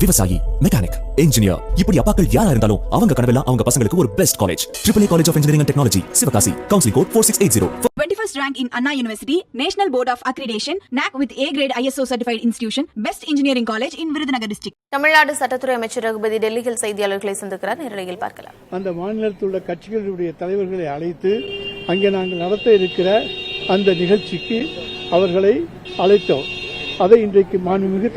விவசாயி, mechanic, engineer, இப்படி அப்பாக்கள் யாரா இருந்தாலும் அவங்க கனவெல்லாம் அவங்க பசங்களுக்கு ஒரு best college. AAA College of Engineering and Technology, Sivakasi. Counseling code 4680. 21st rank in Anna University, National Board of Accreditation, NAC with A grade ISO certified institution, Best Engineering College in Virudhunagar district. Tamil Nadu சட்டத்துறை அமைச்சர் ரகுபதி டெல்லியில் செய்தியாளர்களை சந்திக்கிறார். நேரலையில் பார்க்கலாம். அந்த மாநிலத்தில் உள்ள கட்சிகளுடைய தலைவர்களை அழைத்து அங்கே நாங்கள் நடத்த இருக்கிற அந்த நிகழ்ச்சிக்கு அவர்களை அழைத்தோம். அதை இன்றைக்கு மாண்புமிகு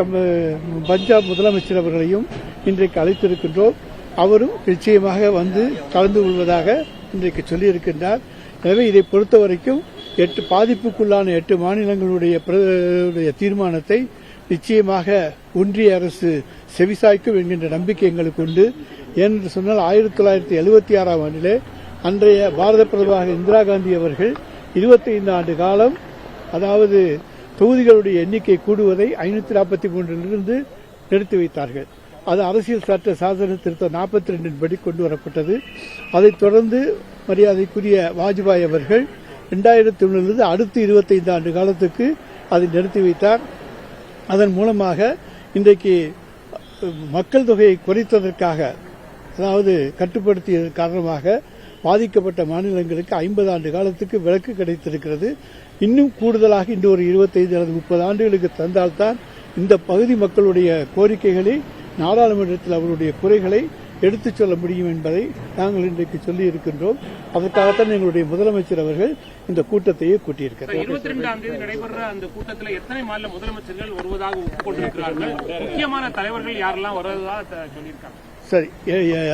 பஞ்சாப் முதலமைச்சர் அவர்களையும் இன்றைக்கு அழைத்திருக்கின்றோம். அவரும் நிச்சயமாக வந்து கலந்து கொள்வதாக இன்றைக்கு சொல்லியிருக்கின்றார். எனவே இதை பொறுத்த வரைக்கும் பாதிப்புக்குள்ளான 8 மாநிலங்களுடைய தீர்மானத்தை நிச்சயமாக ஒன்றிய அரசு செவிசாய்க்கும் என்கின்ற நம்பிக்கை எங்களுக்கு உண்டு. ஏனென்று சொன்னால் 1976ஆம் ஆண்டிலே அன்றைய பாரத பிரதமர் இந்திரா காந்தி அவர்கள் 25 ஆண்டு காலம், அதாவது தொகுதிகளுடைய எண்ணிக்கை கூடுவதை 543 நிறுத்தி வைத்தார்கள். அது அரசியல் சட்ட சாசன திருத்தம் 42 படி கொண்டு வரப்பட்டது. அதைத் தொடர்ந்து மரியாதைக்குரிய வாஜ்பாய் அவர்கள் 2001 அடுத்து 25 ஆண்டு காலத்துக்கு அதை நிறுத்தி வைத்தார். அதன் மூலமாக இன்றைக்கு மக்கள் தொகையை குறைத்ததற்காக, அதாவது கட்டுப்படுத்தியதன் காரணமாக பாதிக்கப்பட்ட மாநிலங்களுக்கு 50 ஆண்டு காலத்துக்கு விலக்கு கிடைத்திருக்கிறது. இன்னும் கூடுதலாக இந்த ஒரு 25 அல்லது 30 ஆண்டுகளுக்கு தந்தால்தான் இந்த பகுதி மக்களுடைய கோரிக்கைகளை நாடாளுமன்றத்தில் அவருடைய குறைகளை எடுத்துச் சொல்ல முடியும் என்பதை நாங்கள் இன்றைக்கு சொல்லி இருக்கின்றோம். அதற்காகத்தான் எங்களுடைய முதலமைச்சர் அவர்கள் இந்த கூட்டத்தையே கூட்டியிருக்கிறார். 22ஆம் தேதி நடைபெற அந்த கூட்டத்தில் எத்தனை மாநில முதலமைச்சர்கள் வருவதாக ஒப்புக்கொண்டிருக்கிறார்கள்? முக்கியமான தலைவர்கள் யாரெல்லாம் வருவதாக சொல்லியிருக்காங்க? சரி,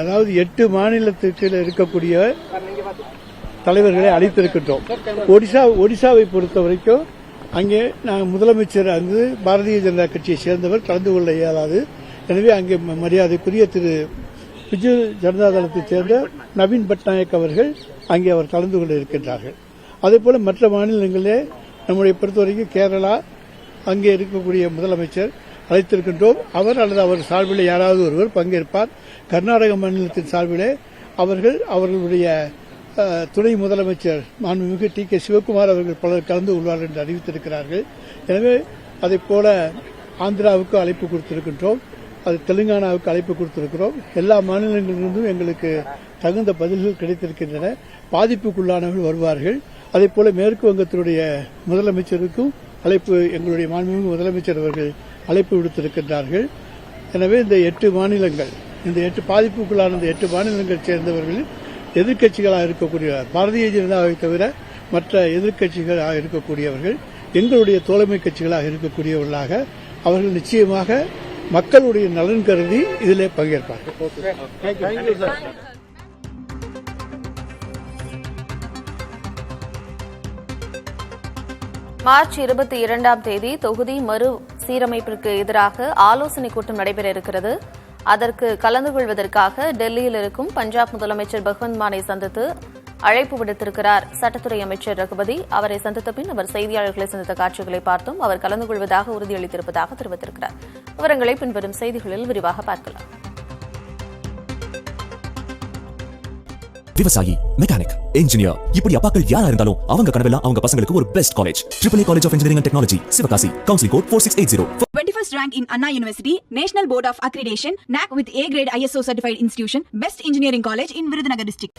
அதாவது 8 மாநிலத்திற்கு இருக்கக்கூடிய தலைவர்களை அழைத்திருக்கின்றோம். ஒடிசாவை பொறுத்த வரைக்கும் அங்கே நாங்கள் முதலமைச்சர் அங்கு பாரதிய ஜனதா கட்சியை சேர்ந்தவர் கலந்து கொள்ள இயலாது. எனவே அங்கே மரியாதைக்குரிய திரு பிஜு ஜனதா தளத்தைச் சேர்ந்த நவீன் பட்நாயக் அவர்கள் அங்கே அவர் கலந்து கொள்ள இருக்கின்றார்கள். அதேபோல மற்ற மாநிலங்களிலே நம்முடைய பொறுத்தவரைக்கும் கேரளா, அங்கே இருக்கக்கூடிய முதலமைச்சர் அழைத்திருக்கின்றோம். அவர் அல்லது அவர் சார்பில் யாராவது ஒருவர் பங்கேற்பார். கர்நாடக மாநிலத்தின் சார்பிலே அவர்களுடைய துணை முதலமைச்சர் மாண்புமிகு டி.கே. சிவக்குமார் அவர்கள் பலர் கலந்து கொள்வார்கள் என்று அறிவித்திருக்கிறார்கள். எனவே அதைப் போல ஆந்திராவுக்கு அழைப்பு கொடுத்திருக்கின்றோம், அது தெலுங்கானாவுக்கு அழைப்பு கொடுத்திருக்கிறோம். எல்லா மாநிலங்களிலிருந்தும் எங்களுக்கு தகுந்த பதில்கள் கிடைத்திருக்கின்றன. பாதிப்புக்குள்ளானவர்கள் வருவார்கள். அதே போல மேற்கு வங்கத்தினுடைய முதலமைச்சருக்கும் அழைப்பு எங்களுடைய மாண்புமிகு முதலமைச்சர் அவர்கள் அழைப்பு விடுத்திருக்கின்றார்கள். எனவே இந்த 8 மாநிலங்கள், இந்த 8 பாதிப்புக்குள்ளான இந்த 8 மாநிலங்கள் சேர்ந்தவர்கள் எதிர்க்கட்சிகளாக இருக்கக்கூடிய பாரதிய ஜனதாவை தவிர மற்ற எதிர்க்கட்சிகளாக இருக்கக்கூடியவர்கள் எங்களுடைய தோழமை கட்சிகளாக இருக்கக்கூடியவர்களாக அவர்கள் நிச்சயமாக மக்களுடைய நலன் கருதி இதிலே பங்கேற்பார்கள். மார்ச் 22ஆம் தேதி தொகுதி மறு சீரமைப்பிற்கு எதிராக ஆலோசனைக் கூட்டம் நடைபெற இருக்கிறது. அதற்கு கலந்து கொள்வதற்காக டெல்லியில் இருக்கும் பஞ்சாப் முதலமைச்சர் பகவந்த் மானை சந்தித்து அழைப்பு விடுத்திருக்கிறார் சட்டத்துறை அமைச்சர் ரகுபதி. அவரை சந்தித்த பின் அவர் செய்தியாளர்களை சந்தித்த காட்சிகளை பார்த்தோம். அவர் கலந்து கொள்வதாக உறுதியளித்திருப்பதாக தெரிவித்திருக்கிறார். விவரங்களை பின்வரும் செய்திகளில் விரிவாக பார்க்கலாம். விவசாயி, மெக்கானிக், இன்ஜினியர், இப்படி அப்பாக்கள் யாரா இருந்தாலும் அவங்க கனவெல்லாம் அவங்க பசங்களுக்கு ஒரு best college. AAA College of Engineering and Technology, Sivakasi. Counseling code 4680. 21st rank in Anna University, National Board of Accreditation, NAC with A grade ISO certified institution, Best Engineering College in Virudhunagar district.